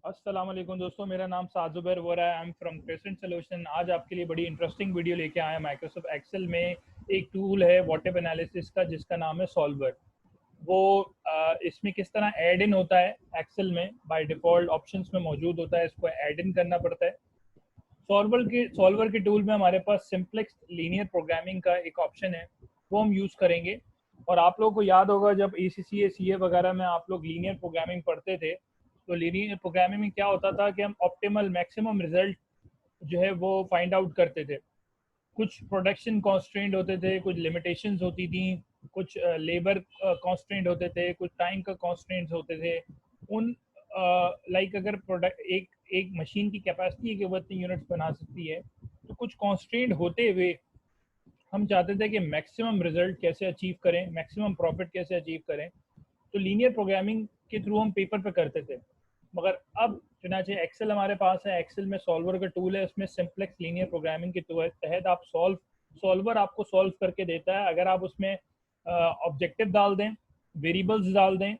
अस्सलाम वालेकुम दोस्तों, मेरा नाम साद ज़ुबैर वोरा है। I am from crescent solution. आज आपके लिए बड़ी इंटरेस्टिंग वीडियो लेके आया। माइक्रोसॉफ्ट एक्सेल में एक टूल है व्हाट एनालिसिस का जिसका नाम है सॉल्वर। वो इसमें किस तरह ऐड इन होता है, एक्सेल में बाय डिफ़ॉल्ट ऑप्शंस में मौजूद होता है, इसको ऐड इन करना पड़ता है। सॉल्वर के टूल में हमारे पास सिंप्लेक्स लीनियर प्रोग्रामिंग का एक ऑप्शन है, वो हम यूज़ करेंगे। और आप लोगों को याद होगा जब ACCA CA वगैरह में आप लोग लीनियर प्रोग्रामिंग पढ़ते थे, तो लीनियर प्रोग्रामिंग में क्या होता था कि हम ऑप्टिमल मैक्सिमम रिजल्ट जो है वो फाइंड आउट करते थे। कुछ प्रोडक्शन कॉन्स्ट्रेंट होते थे, कुछ लिमिटेशंस होती थी, कुछ लेबर कॉन्स्ट्रेंट होते थे, कुछ टाइम का कॉन्स्ट्रेंट्स होते थे। उन लाइक अगर प्रोडक्ट एक एक मशीन की कैपेसिटी है कि वो इतनी यूनिट्स बना सकती है, तो कुछ कॉन्स्ट्रेंट होते हुए हम चाहते थे कि मैक्सिमम रिजल्ट कैसे अचीव करें, मैक्सिमम प्रॉफिट कैसे अचीव करें। तो लीनियर प्रोग्रामिंग के थ्रू हम पेपर पे करते थे। मगर अब चुनाचे एक्सेल हमारे पास है। एक्सेल में सॉल्वर का टूल है, उसमें सिंप्लेक्स लीनियर प्रोग्रामिंग के तहत आप सॉल्वर आपको सॉल्व करके देता है। अगर आप उसमें ऑब्जेक्टिव डाल दें, वेरिएबल्स डाल दें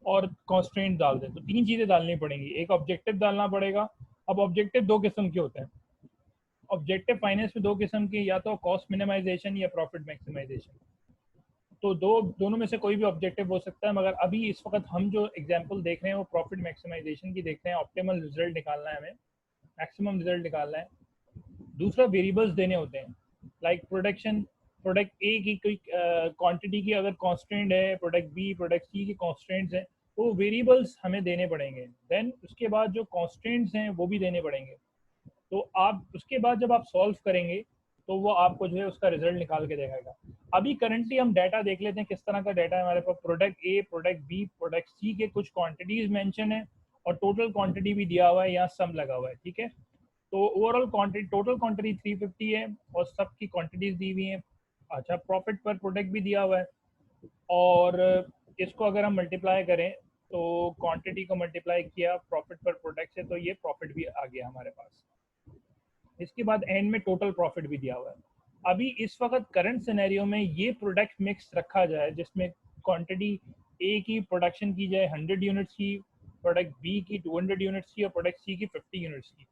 और कॉन्स्ट्रेंट डाल दें, तो तीन चीज़ें डालनी पड़ेंगी। एक ऑब्जेक्टिव डालना पड़ेगा। अब ऑब्जेक्टिव दो किस्म के होते हैं। ऑब्जेक्टिव फाइनेंस में दो किस्म के, या तो कॉस्ट मिनिमाइजेशन या प्रॉफिट मैक्सिमाइजेशन। तो दोनों में से कोई भी ऑब्जेक्टिव हो सकता है, मगर अभी इस वक्त हम जो एग्जांपल देख रहे हैं वो प्रॉफिट मैक्सिमाइजेशन की देख रहे हैं। ऑप्टिमल रिजल्ट निकालना है हमें, मैक्सिमम रिजल्ट निकालना है। दूसरा वेरिएबल्स देने होते हैं, लाइक प्रोडक्ट ए की कोई क्वांटिटी की अगर कॉन्स्टेंट है, प्रोडक्ट बी प्रोडक्ट सी की कॉन्स्टेंट्स हैं, तो वो वेरिएबल्स हमें देने पड़ेंगे। देन उसके बाद जो कॉन्स्टेंट्स हैं वो भी देने पड़ेंगे। तो आप उसके बाद जब आप सॉल्व करेंगे तो वो आपको जो है उसका रिजल्ट निकाल के देगा। अभी करंटली हम डाटा देख लेते हैं किस तरह का डाटा है हमारे पास। Product A product B product C के कुछ क्वांटिटीज मेंशन है और टोटल क्वांटिटी भी दिया हुआ है, यहाँ सम लगा हुआ है। ठीक है, तो ओवरऑल क्वांटिटी, टोटल क्वांटिटी 350 है और सब की क्वांटिटीज दी हुई हैं। अच्छा, प्रॉफिट पर प्रोडक्ट भी दिया हुआ है। और इसको अगर हम मल्टीप्लाई करें तो क्वांटिटी को मल्टीप्लाई किया प्रॉफिट पर प्रोडक्ट से, तो ये प्रॉफिट भी आ गया हमारे पास। इसके बाद एंड में टोटल प्रॉफिट भी दिया हुआ है। अभी इस वक्त करंट सिनेरियो में ये प्रोडक्ट मिक्स रखा जाए जिसमें क्वांटिटी ए की प्रोडक्शन की जाए 100 यूनिट्स की, प्रोडक्ट बी की 200 यूनिट्स की और प्रोडक्ट सी की 50 यूनिट्स की,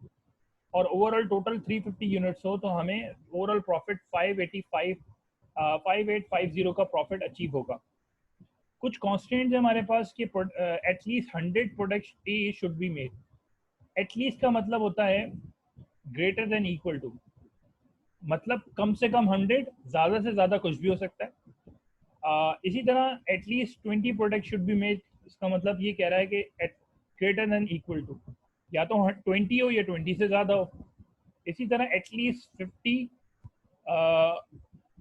और ओवरऑल टोटल 350 यूनिट्स हो, तो हमें ओवरऑल प्रॉफिट 5850 का प्रॉफिट अचीव होगा। कुछ कॉन्स्टेंट्स है हमारे पास कि at least 100 product A should be made. At least का मतलब होता है ग्रेटर देन इक्वल टू, मतलब कम से कम 100, ज़्यादा से ज़्यादा कुछ भी हो सकता है। इसी तरह at least 20 product should be made, इसका मतलब ये कह रहा है कि ग्रेटर देन इक्वल टू, या तो 20 हो या 20 से ज़्यादा हो। इसी तरह at least 50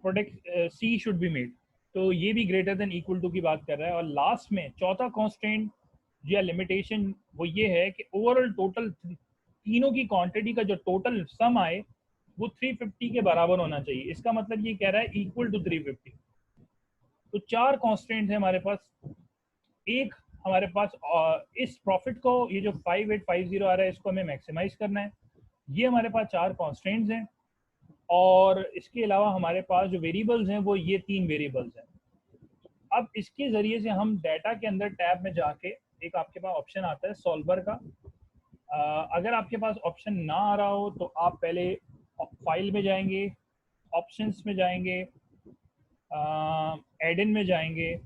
product C should be made, तो ये भी ग्रेटर देन इक्वल टू की बात कर रहा है। और लास्ट में चौथा कॉन्स्टेंट या लिमिटेशन वो ये है कि ओवरऑल टोटल तीनों की क्वांटिटी का जो टोटल सम आए वो 350 के बराबर होना चाहिए। इसका मतलब ये कह रहा है इक्वल टू 350। तो चार कॉन्स्टेंट है हमारे पास। एक हमारे पास इस प्रॉफिट को, ये जो 5850 आ रहा है, इसको हमें मैक्सिमाइज करना है। ये हमारे पास चार कॉन्स्टेंट्स हैं। और इसके अलावा हमारे पास जो वेरिएबल्स हैं वो ये तीन वेरिएबल्स हैं। अब इसके ज़रिए से हम डाटा के अंदर टैब में जाके, एक आपके पास ऑप्शन आता है सॉल्वर का। अगर आपके पास ऑप्शन ना आ रहा हो तो आप पहले फाइल में जाएंगे, ऑप्शंस में जाएंगे, एड इन में जाएंगे।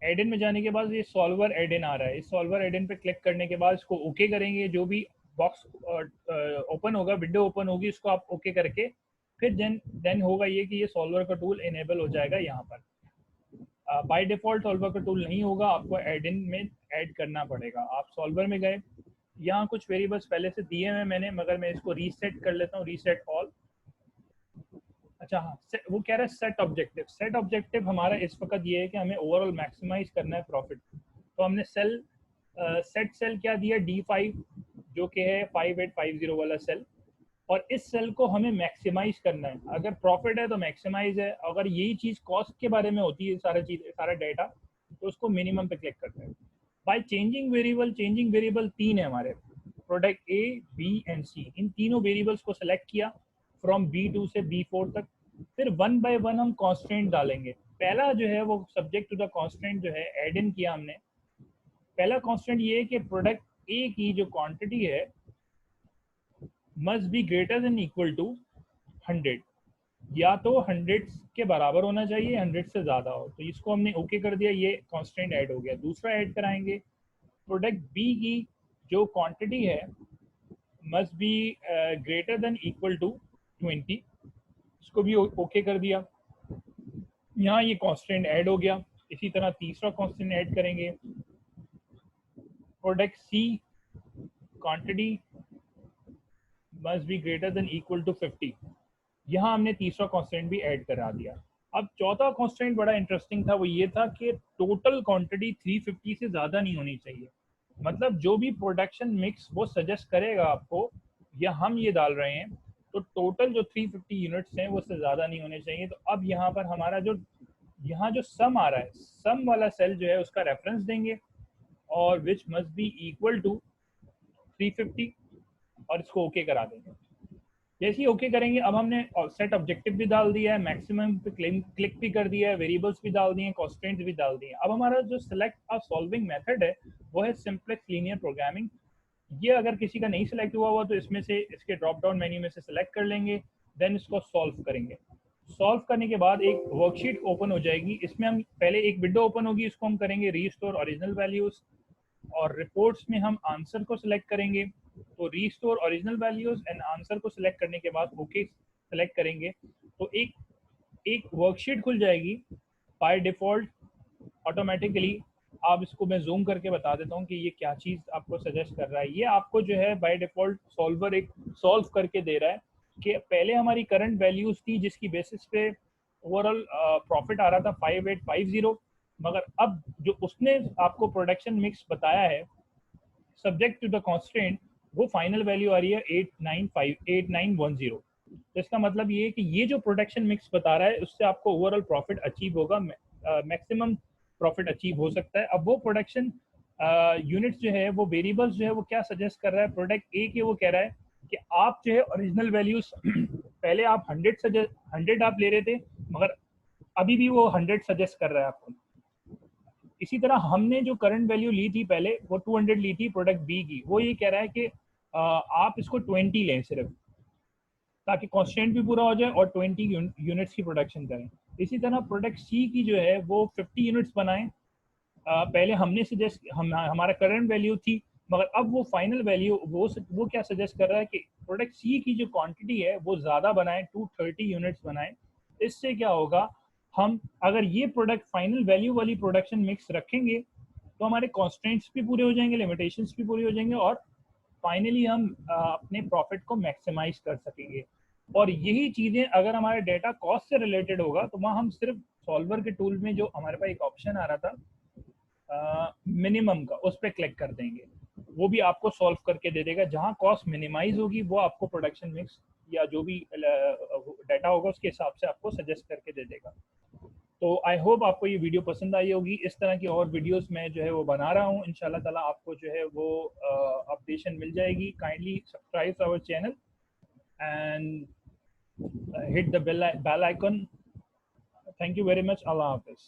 एड इन में जाने के बाद ये सॉल्वर एड इन आ रहा है, इस सॉल्वर एड इन पे क्लिक करने के बाद इसको ओके करेंगे। जो भी बॉक्स ओपन होगा, विंडो ओपन होगी, इसको आप ओके करके फिर देन होगा ये कि ये सॉल्वर का टूल इनेबल हो जाएगा यहाँ पर। बाय डिफ़ॉल्ट सॉल्वर का टूल नहीं होगा, आपको एड इन में ऐड करना पड़ेगा। आप सॉल्वर में गए, यहाँ कुछ वेरिएबल्स पहले से दिए हैं मैंने, मगर मैं इसको रीसेट कर लेता हूँ, रीसेट ऑल। अच्छा हाँ, वो कह रहा है सेट ऑब्जेक्टिव। सेट ऑब्जेक्टिव हमारा इस वक्त ये है कि हमें ओवरऑल मैक्सिमाइज करना है प्रॉफिट। तो हमने सेट सेल क्या दिया, D5, जो कि है 5850 वाला सेल। और इस सेल को हमें मैक्सिमाइज करना है। अगर प्रॉफिट है तो मैक्सिमाइज है, अगर यही चीज़ कॉस्ट के बारे में होती है, सारा डाटा, तो उसको मिनिमम पे क्लिक करते हैं। बाय चेंजिंग वेरिएबल तीन है हमारे, प्रोडक्ट ए बी एंड सी। इन तीनों वेरिएबल्स को सेलेक्ट किया फ्रॉम B2 से B4 तक। फिर वन बाय वन हम कॉन्स्टेंट डालेंगे। पहला जो है वो सब्जेक्ट टू द कॉन्स्टेंट जो है एड इन किया हमने। पहला कॉन्स्टेंट ये है कि प्रोडक्ट ए की जो क्वांटिटी है must be greater than equal to 100, या तो 100 के बराबर होना चाहिए, 100 से ज़्यादा हो। तो इसको हमने ओके कर दिया, ये कांस्टेंट ऐड हो गया। दूसरा ऐड कराएंगे, प्रोडक्ट बी की जो क्वांटिटी है must be greater than equal to 20, इसको भी ओके कर दिया। यहाँ ये कांस्टेंट ऐड हो गया। इसी तरह तीसरा कांस्टेंट ऐड करेंगे, product C quantity must be greater than equal to 50, यहाँ हमने तीसरा कांस्टेंट भी ऐड करा दिया। अब चौथा कांस्टेंट बड़ा इंटरेस्टिंग था, वो ये था कि टोटल क्वांटिटी 350 से ज़्यादा नहीं होनी चाहिए। मतलब जो भी प्रोडक्शन मिक्स वो सजेस्ट करेगा आपको, या हम ये डाल रहे हैं, तो टोटल जो 350 यूनिट्स हैं वो उससे ज़्यादा नहीं होने चाहिए। तो अब यहाँ पर हमारा जो यहाँ जो सम आ रहा है, सम वाला सेल जो है उसका रेफरेंस देंगे, और which must be equal to 350, और इसको ओके करा देंगे। जैसे ही ओके करेंगे, अब हमने सेट ऑब्जेक्टिव भी डाल दिया है, मैक्सिमम पे क्लिक भी कर दिया है, वेरिएबल्स भी डाल दिए हैं, कॉन्स्टेंट्स भी डाल दिए हैं। अब हमारा जो सिलेक्ट अ सॉल्विंग मेथड है वो है सिंपलेक्स लीनियर प्रोग्रामिंग। ये अगर किसी का नहीं सिलेक्ट हुआ तो इसमें से इसके ड्रॉप डाउन मेन्यू में से सिलेक्ट कर लेंगे, देन इसको सॉल्व करेंगे। सॉल्व करने के बाद एक वर्कशीट ओपन हो जाएगी, इसमें हम पहले एक विंडो ओपन होगी, इसको हम करेंगे रीस्टोर ओरिजिनल वैल्यूज, और रिपोर्ट्स में हम आंसर को सिलेक्ट करेंगे। तो restore original values and answer को सिलेक्ट करने के बाद ओके सिलेक्ट करेंगे, तो एक एक वर्कशीट खुल जाएगी बाय डिफॉल्ट ऑटोमेटिकली। आप इसको मैं जूम करके बता देता हूँ कि ये क्या चीज़ आपको सजेस्ट कर रहा है। ये आपको जो है बाय डिफॉल्ट सॉल्वर एक सॉल्व करके दे रहा है कि पहले हमारी करंट वैल्यूज थी जिसकी बेसिस पे ओवरऑल प्रॉफिट आ रहा था 5850, मगर अब जो उसने आपको प्रोडक्शन मिक्स बताया है सब्जेक्ट टू द कॉन्स्टेंट, वो फाइनल वैल्यू आ रही है 8910। तो इसका मतलब ये है कि ये जो प्रोडक्शन मिक्स बता रहा है उससे आपको ओवरऑल प्रॉफिट अचीव होगा, मैक्सिमम प्रॉफिट अचीव हो सकता है। अब वो प्रोडक्शन यूनिट्स जो है, वो वेरिएबल्स जो है, वो क्या सजेस्ट कर रहा है, प्रोडक्ट ए के वो कह रहा है कि आप जो है ओरिजिनल वैल्यूज पहले आप 100 आप ले रहे थे, मगर अभी भी वो 100 सजेस्ट कर रहा है आपको। इसी तरह हमने जो करंट वैल्यू ली थी पहले, वो 200 ली थी प्रोडक्ट बी की, वो ये कह रहा है कि आप इसको 20 लें सिर्फ, ताकि कॉन्स्टेंट भी पूरा हो जाए और 20 यूनिट्स की प्रोडक्शन करें। इसी तरह प्रोडक्ट सी की जो है वो 50 यूनिट्स बनाएं। पहले हमने सजेस्ट हमारा करंट वैल्यू थी, मगर अब वो फाइनल वैल्यू वो क्या सजेस्ट कर रहा है कि प्रोडक्ट सी की जो क्वांटिटी है वो ज़्यादा बनाएं, 230 यूनिट्स बनाएं। इससे क्या होगा, हम अगर ये प्रोडक्ट फाइनल वैल्यू वाली प्रोडक्शन मिक्स रखेंगे तो हमारे कॉन्स्टेंट्स भी पूरे हो जाएंगे, लिमिटेशंस भी पूरे हो जाएंगे, और फाइनली हम अपने प्रॉफिट को मैक्सिमाइज कर सकेंगे। और यही चीज़ें अगर हमारे डेटा कॉस्ट से रिलेटेड होगा तो वहाँ हम सिर्फ सॉल्वर के टूल में जो हमारे पास एक ऑप्शन आ रहा था मिनिमम का, उस पर क्लिक कर देंगे, वो भी आपको सॉल्व करके दे देगा। जहाँ कॉस्ट मिनिमाइज होगी वो आपको प्रोडक्शन मिक्स या जो भी डाटा होगा उसके हिसाब से आपको सजेस्ट करके दे देगा। तो आई होप आपको ये वीडियो पसंद आई होगी। इस तरह की और वीडियोस मैं जो है वो बना रहा हूँ, इंशाल्लाह ताला आपको जो है वो अपडेशन मिल जाएगी। Kindly subscribe our channel and hit the bell icon. Thank you very much. Allah Hafiz.